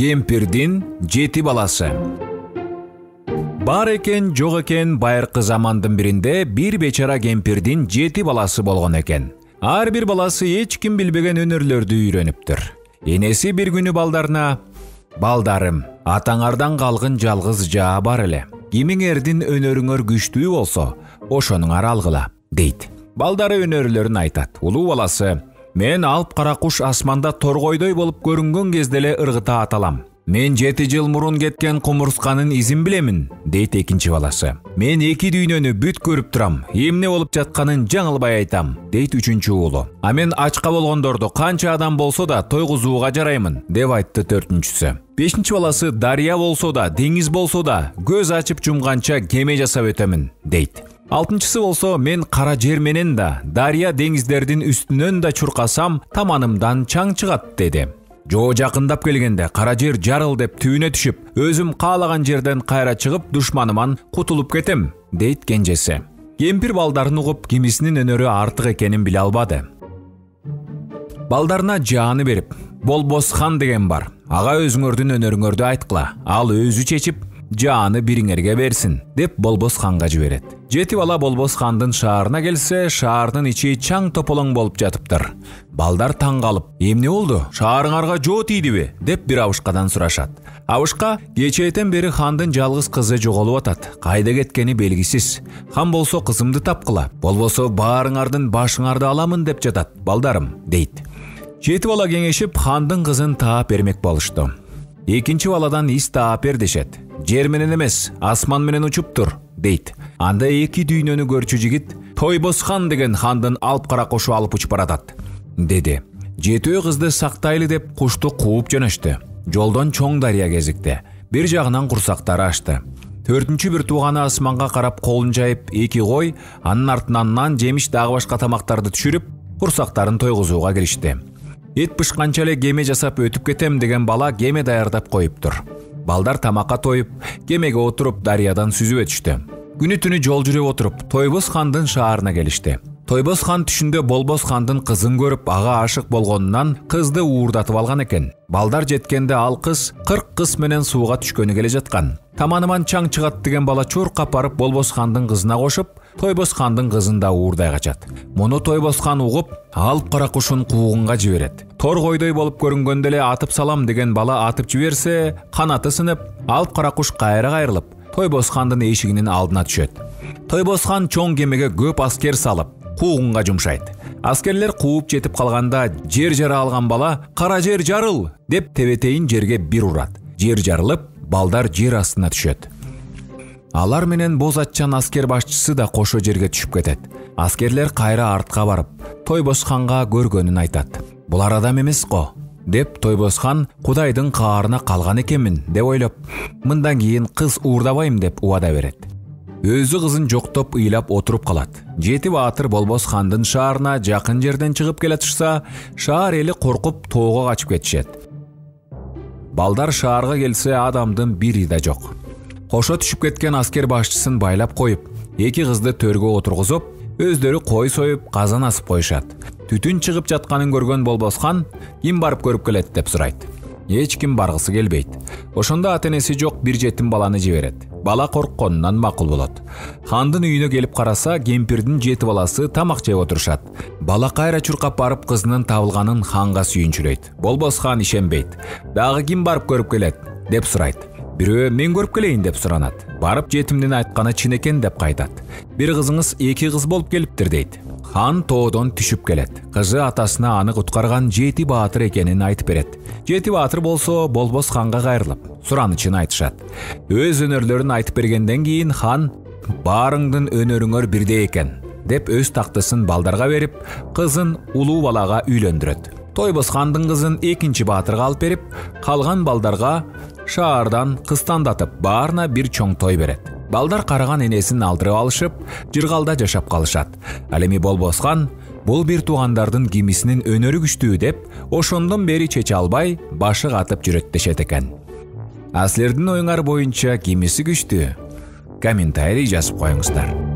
Кемпирдин 7 баласы. Бар экен, жок экен, байыркы замандын биринде бир бечара кемпирдин 7 баласы болгон экен. Ар бир баласы эч ким билбеген өнөрлөрдү үйрөнүптүр. Энеси бир күнү балдарына: "Балдарым, атаңардан калган жалгыз жаа бар эле. Кимиңердин өнөрүңөр күчтүү болсо, ошонуңар алгыла", дейт. Балдары өнөрлөрүн айтат. Улуу баласы: "Мен алып кара куш асманда торгойдой болуп көрүнгөн кезде эле ыргыта аталам. Мен 7 жыл мурун кеткен кумурсканын изин билемин", дейт экинчи баласы. "Мен 2 дүйнөнү бүт көрүп турам, эмне болуп жатканын жаңылбай айтам", дейт үчүнчү уулу. "А мен ачка болгондорду канча адам болсо да тойгузууга жараймын", деп айтты төртүнчүсү. Бешинчи баласы: "Дарыя болсо да, деңиз болсо да, көз ачып жумганча кеме жасап өтөмүн", дейт. Алтынчысы болсо: "Мен кара жер менен да, дарыя деңиздердин үстүнөн да чуркасам, таманымдан чаң чыгат", деди. "Жоо жакындап келгенде кара жер жарыл деп түбүнө түшүп, өзүм каалаган жерден кайра чыгып, душманыман кутулуп кетем", дейт кенжеси. Кемпир балдарын угуп, кимисинин өнөрү артык экенин биле албады. Балдарына жааны берип: "Болбос хан деген бар. Ага өзүңөрдүн өнөрүңөрдү айткыла. Ал өзү чечип, жааны бириңерге берсин", деп Болбос ханга жиберет. 7 бала Болбос хандын шаарына келсе, шаардын ичи чаң тополоң болуп жатыптыр. Балдар таң калып: "Эмне болду? Шаарыңарга жоо тийдиби?" деп бир абышкадан сурашат. Абышка: "Кечээден бери хандын жалгыз кызы жоголуп атат. Кайда кеткени белгисиз. Хан болсо кызымды тапкыла, болбосо баарыңардын башыңарды аламын деп жатат, балдарым", дейт. 7 бала кеңешип хандын кызын таап бермек болушту. Экинчи баладан ис таап бер дешет. "Жер менен эмес, асман менен учуп тур", дейт. Анда 2 дүйнөнү көрчү жигит: "Тойбос хан деген хандын алып кара кушу алып учуп баратат", деди. 7 кызды сактайлы деп кушту кууп жөнөштү. Жолдон чоң дарыя кезикти. Бир жагынан курсактары ачты. 4-чү бир тууганы асманга карап колун жайып 2 кой, анын артынан нан, жемиш дагы башка тамактарды түшүрүп, курсактарын тойгузууга киришти. Эт бышканча эле кеме жасап өтүп кетем деген бала кеме даярдап коюптур. Балдар тамакка тоюп, кемеге отуруп дарыядан сүзүп өтүштү. Күнү түнү жол жүрүп отуруп, Тойбос хандын шаарына келишти. Тойбос хан түшүндө Болбос хандын кызын көрүп, ага ашык болгонунан кызды уурдатып алган экен. Балдар жеткенде ал кыз 40 кыз менен сууга түшкөнү келе жаткан. "Таманыман чаң чыгат" деген бала чуркап барып Болбос хандын кызына кошуп, Тойбос хандын кызын да уурдай качат. Муну Тойбос хан угуп, алып кара кушун куугунга жиберет. Торгойдой болуп көрүнгөндө эле атып салам деген бала атып жиберсе, канаты сынып, алып кара куш кайра кайрылып, Тойбос хандын эшигинин алдына түшөт. Тойбос хан чоң кемеге көп аскер салып, куугунга жумшайт. Аскерлер кууп жетип калганда, жер жара алган бала: "Кара жер жарыл!" деп тебетейин жерге бир урат. Жер жарылып, балдар жер астына түшөт. Алар менен боз атчан аскер башчысы да кошо жерге түшүп кетет. Аскерлер кайра артка барып, Тойбос ханга көргөнүн айтат. "Булар адам эмес го", деп Тойбос хан Кудайдын каарына калган экенмин деп ойлоп, мындан кийин кыз уурдабайм деп убада берет. Өзү кызын жоктоп ыйлап отуруп калат. 7 баатыр Болбос хандын шаарына жакын жерден чыгып келатышса, шаар эли коркуп тоого качып кетишет. Балдар шаарга келсе, адамдын бири да жок. Кошо түшүп кеткен аскер башчысын байлап коюп, 2 кызды төргө отургузуп, өздөрү кой союп, казан асып коюшат. Түтүн чыгып жатканын көргөн Болбос хан: "Ким барып көрүп келет?" деп сурайт. Эч ким баргысы келбейт. Ошондо ата-энеси жок бир жетим баланы жиберет. Бала коркконунан макул болот. Хандын үйүнө келип караса, кемпирдин 7 баласы тамак жеп отурушат. Бала кайра чуркап барып кызынын табылганын ханга сүйүнчүлөйт. Болбос хан ишенбейт. "Дагы ким барып көрүп келет?" деп сурайт. "Бирөө мен көрүп келейин" деп суранат. Барып жетимдин айтканы чын экен деп кайтат. "Бир кызыңыз 2 кыз болуп келиптир" дейт. Хан тоодон түшүп келет. Кызы атасына аны куткарган 7 баатыр экенин айтып берет. 7 баатыр болсо Болбос ханга кайрылып, суранычын айтышат. Өз өнөрлөрүн айтып бергенден кийин хан: "Баарыңдын өнөрүңөр бирдей экен", деп өз тактысын балдарга берип, кызын улуу балага үйлөндүрөт. Тойбос хандын кызын экинчи баатырга алып берип, калган балдарга шаардан кыстандатып, баарына бир чоң той берет. Балдар караган энесин алдырып алышып, жыргалда жашап калышат. Ал эми Болбос хан бул бир туугандардын кимисинин өнөрү күчтүү деп, ошондон бери чече албай, башы катып жүрөт дешет экен. А силердин оюңар боюнча кимиси күчтүү? Комментарий жазып коюңуздар.